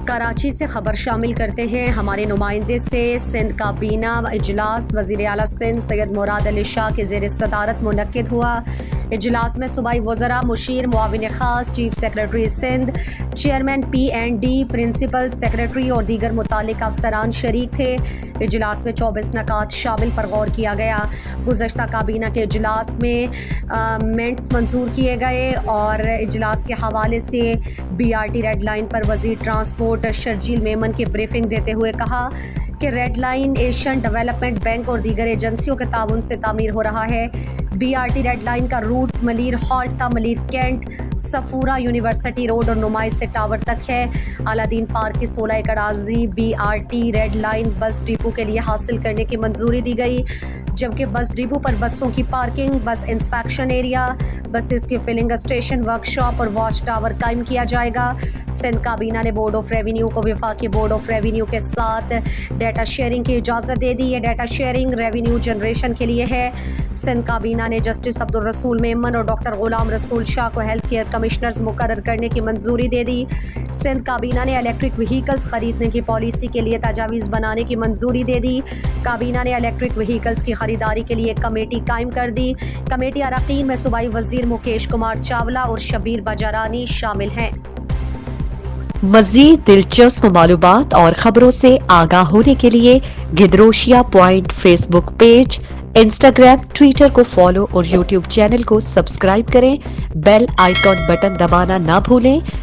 کراچی سے خبر شامل کرتے ہیں ہمارے نمائندے سے۔ سندھ کابینہ اجلاس وزیر اعلیٰ سندھ سید مراد علی شاہ کے زیر صدارت منعقد ہوا۔ اجلاس میں صوبائی وزراء، مشیر، معاون خاص، chief secretary Sindh, chairman PND، principal secretary اور دیگر متعلق افسران شریک تھے۔ اجلاس میں 24 نکات شامل پر غور کیا گیا۔ گزشتہ کابینہ کے اجلاس میں منٹس منظور کیے گئے اور اجلاس کے حوالے سے BRT ریڈ لائن پر وزیر ٹرانسپورٹ شرجیل میمن کی بریفنگ دیتے ہوئے کہا کہ red line Asian development bank اور دیگر ایجنسیوں کے تعاون سے تعمیر ہو رہا ہے۔ BRT ریڈ لائن کا روٹ ملیر ہالٹ تا Malir cantt, Safoora university road اور نمائش سے ٹاور تک ہے۔ اعلیٰ دین پارک کی 16 ایکڑ اراضی BRT red line bus depot کے لیے حاصل کرنے کی منظوری دی گئی، جبکہ بس ڈپو پر بسوں کی پارکنگ، بس انسپیکشن ایریا، بسز کی فلنگ اسٹیشن، ورکشاپ اور واچ ٹاور قائم کیا جائے گا۔ سندھ کابینہ نے بورڈ آف ریونیو کو وفاقی بورڈ آف ریونیو کے ساتھ ڈیٹا شیئرنگ کی اجازت دے دی۔ یہ ڈیٹا شیئرنگ ریونیو جنریشن کے لیے ہے۔ سندھ کابینہ نے جسٹس عبدالرسول میمن اور ڈاکٹر غلام رسول شاہ کو ہیلتھ کیئر کمشنرز مقرر کرنے کی منظوری دے دی۔ سندھ کابینہ نے الیکٹرک وہیکلز خریدنے کی پالیسی کے لیے تجاویز بنانے کی منظوری دے دی۔ کابینہ نے الیکٹرک وہیکلز کی خریداری کے لیے ایک کمیٹی قائم کر دی۔ کمیٹی اراکین میں صوبائی وزیر مکیش کمار چاولہ اور شبیر بجارانی شامل ہیں۔ مزید دلچسپ معلومات اور خبروں سے آگاہ ہونے کے لیے Gedrosia point Facebook page, Instagram, Twitter کو فالو اور یوٹیوب چینل کو سبسکرائب کریں۔ بیل آئیکن بٹن دبانا نہ بھولیں